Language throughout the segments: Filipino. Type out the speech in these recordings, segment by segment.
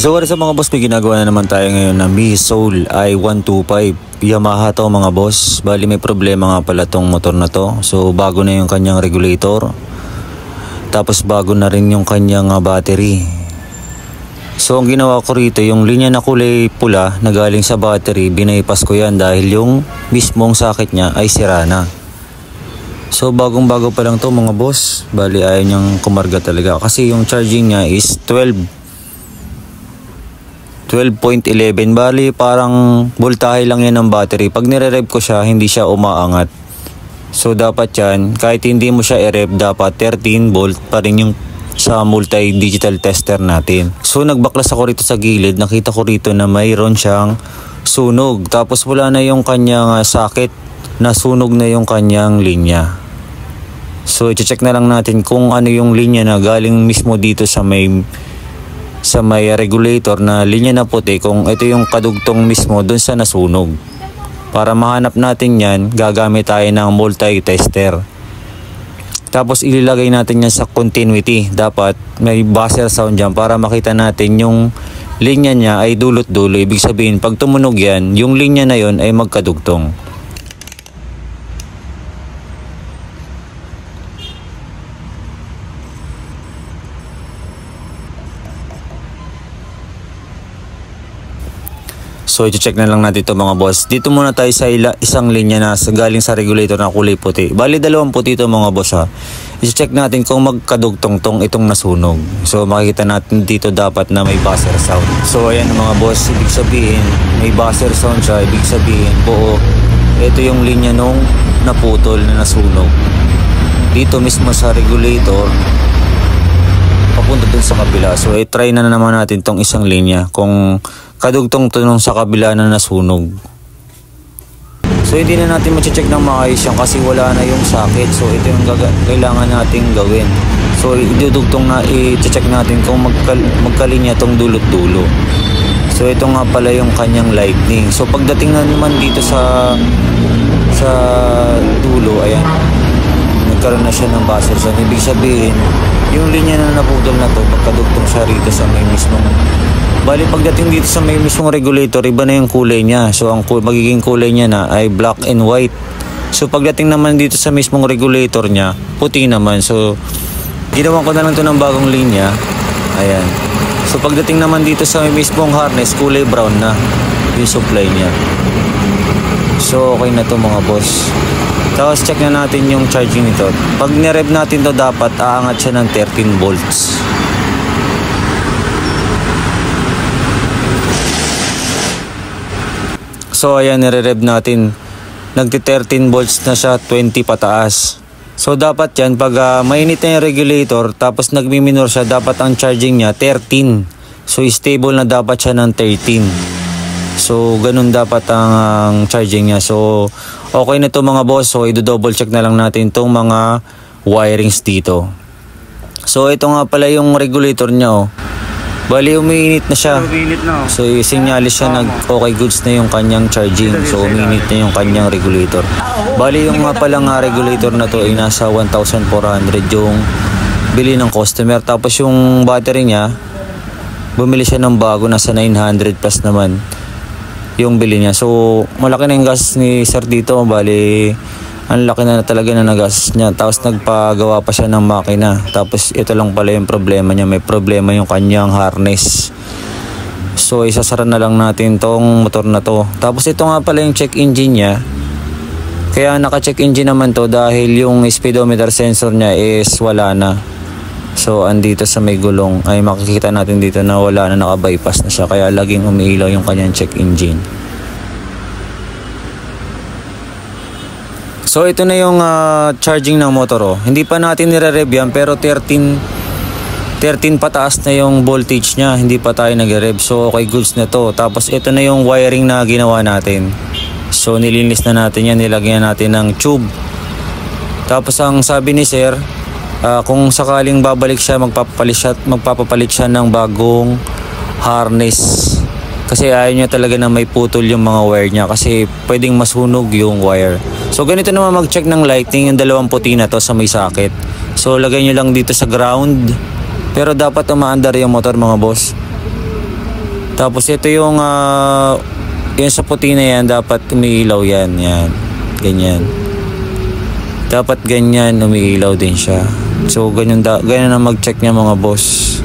So what is up mga boss, may ginagawa na naman tayo ngayon na Mi Soul i125 Yamaha to mga boss. Bali may problema nga pala tong motor na to. So bago na yung kanyang regulator, tapos bago na rin yung kanyang battery. So ang ginawa ko rito, yung linya na kulay pula na galing sa battery, binaypas ko yan dahil yung mismong socket niya ay sira na. So bagong bago pa lang to mga boss. Bali ayaw niyang kumarga talaga kasi yung charging niya is 12.11. Bali parang voltahe lang yan ng battery. Pag nire-rev ko siya, hindi siya umaangat. So dapat yan, kahit hindi mo siya i-rev, dapat 13 volt pa rin yung sa multi-digital tester natin. So nagbaklas ako rito sa gilid, nakita ko rito na mayroon siyang sunog. Tapos wala na yung kanyang socket, nasunog na yung kanyang linya. So i-check na lang natin kung ano yung linya na galing mismo dito sa may regulator na linya na puti, kung ito yung kadugtong mismo dun sa nasunog. Para mahanap natin yan, gagamit tayo ng multi-tester. Tapos ililagay natin yan sa continuity. Dapat may buzzer sound dyan para makita natin yung linya niya ay dulot-dulo. Ibig sabihin pag tumunog yan, yung linya na yon ay magkadugtong. So i-check na lang natin ito mga boss. Dito muna tayo sa isang linya na galing sa regulator na kulay puti. Bali dalawang puti ito mga boss ha. I-check natin kung magkadugtong itong nasunog. So makikita natin dito dapat na may buzzer sound. So ayan mga boss, ibig sabihin may buzzer sound siya. Ibig sabihin buo. Ito yung linya nung naputol na nasunog. Dito mismo sa regulator papunta dun sa kabila. So i-try na naman natin tong isang linya kung kadugtong tunong sa kabila na nasunog. So hindi na natin ma-check ng maayos yan kasi wala na yung socket. So ito yung kailangan nating gawin. So idudugtong na i-check natin kung magkalinya tong dulot-dulo. So ito nga pala yung kanyang lightning. So pagdating na naman dito sa dulo, ayan, nagkaroon na siya ng buzzer. So ibig sabihin yung linya na naputol na to, magkadugtong siya rito sa may mismong. Bali pagdating dito sa may mismong regulator, iba na yung kulay niya. So ang magiging kulay niya na ay black and white. So pagdating naman dito sa mismong regulator niya, puti naman. So ginawan ko na lang to ng bagong linya. Ayan. So pagdating naman dito sa may mismong harness, kulay brown na yung supply niya. So okay na to mga boss. Tapos check na natin yung charging nito. Pag nirev natin to, dapat aangat siya ng 13 volts. So ayan, nire-rev natin. Nagti-13 volts na siya, 20 pataas. So dapat yan, pag mainit na yung regulator, tapos nagmi-minor siya, dapat ang charging niya 13. So stable na dapat siya ng 13. So ganun dapat ang charging niya. So okay na to mga boss. So i-double check na lang natin tong mga wirings dito. So ito nga pala yung regulator niya oh. Bali umiinit na siya. So sinyalis siya okay goods na yung kanyang charging. So umiinit na yung kanyang regulator. Bali yung nga pala nga regulator na to ay nasa 1,400 yung bili ng customer. Tapos yung battery niya, bumili siya ng bago, nasa 900 plus naman yung bili niya. So malaki na yung gas ni sir dito. Bali ang laki na talaga na nagas niya. Tapos nagpagawa pa siya ng makina. Tapos ito lang pala yung problema niya. May problema yung kanyang harness. So isasara na lang natin tong motor na to. Tapos ito nga pala yung check engine niya. Kaya naka-check engine naman to dahil yung speedometer sensor niya is wala na. So andito sa may gulong ay makikita natin dito na wala na, naka-bypass na siya. Kaya laging umiilaw yung kanyang check engine. So ito na yung charging ng motor oh. Hindi pa natin nire-rev yan pero 13 pataas na yung voltage niya. Hindi pa tayo nag-rev. So okay goods na to. Tapos ito na yung wiring na ginawa natin. So nilinis na natin yan. Nilagyan natin ng tube. Tapos ang sabi ni sir, kung sakaling babalik siya, magpapapalit siya ng bagong harness. Kasi ayaw niya talaga na may putol yung mga wire niya kasi pwedeng masunog yung wire. So ganito naman mag-check ng lighting, yung dalawang puti na to sa may socket. So lagay nyo lang dito sa ground. Pero dapat umaandar yung motor mga boss. Tapos ito yung sa puti na yan, dapat umiilaw yan. Yan. Ganyan. Dapat ganyan, umiilaw din siya. So ganyan na mag-check niya mga boss.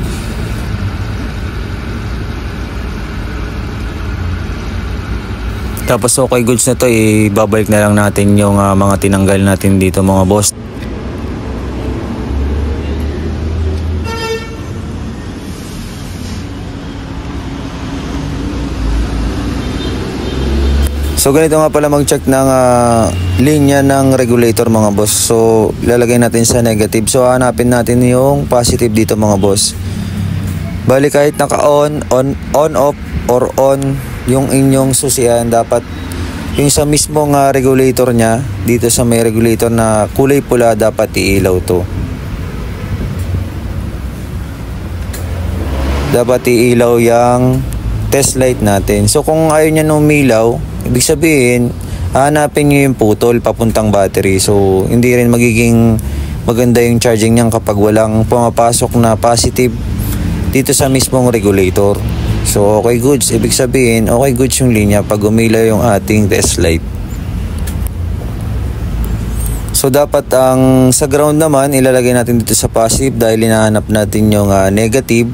Tapos okay goods na to, ibabalik na lang natin yung mga tinanggal natin dito mga boss. So ganito nga pala mag-check ng linya ng regulator mga boss. So ilalagay natin sa negative. So hanapin natin yung positive dito mga boss. Bali kahit naka-on, on, off, or on yung inyong susian, dapat yung sa mismong regulator nya, dito sa may regulator na kulay pula, dapat iilaw to. Dapat iilaw yung test light natin. So kung ayaw nyo umilaw, ibig sabihin, hanapin nyo yung putol papuntang battery. So hindi rin magiging maganda yung charging niyan kapag walang pumapasok na positive dito sa mismong regulator. So okay goods, ibig sabihin okay goods yung linya pag umilaw yung ating test light. So dapat ang sa ground naman ilalagay natin dito sa positive dahil hinahanap natin yung negative.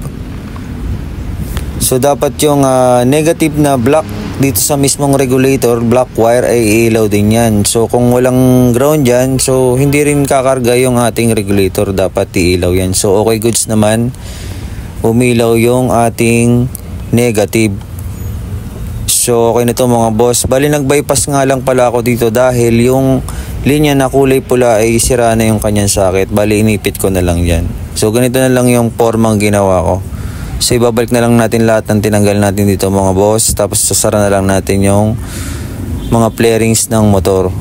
So dapat yung negative na black dito sa mismong regulator, black wire, ay ilaw din yan. So kung walang ground dyan, so hindi rin kakarga yung ating regulator, dapat iilaw yan. So okay goods naman, umilaw yung ating negative. So okay na to mga boss. Bali nag-bypass nga lang pala ako dito dahil yung linya na kulay pula ay sira na yung kanyang socket. Bali inipit ko na lang yan. So ganito na lang yung formang ginawa ko. So ibabalik na lang natin lahat ng tinanggal natin dito mga boss. Tapos sasara na lang natin yung mga flarings ng motor.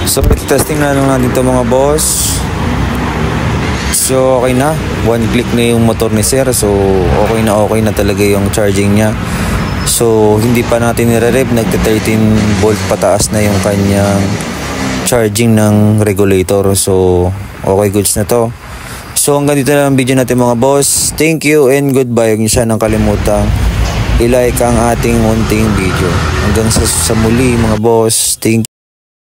So testing na lang natin ito mga boss. So okay na, one click na yung motor ni sir. So okay na talaga yung charging niya. So hindi pa natin nire-rev, nagte 13 volt pataas na yung kanyang charging ng regulator. So okay goods na to. So hanggang dito na ang video natin mga boss. Thank you and goodbye. Huwag niyo sanang kalimutang i-like ang ating munting video. Hanggang sa muli mga boss. Thank you.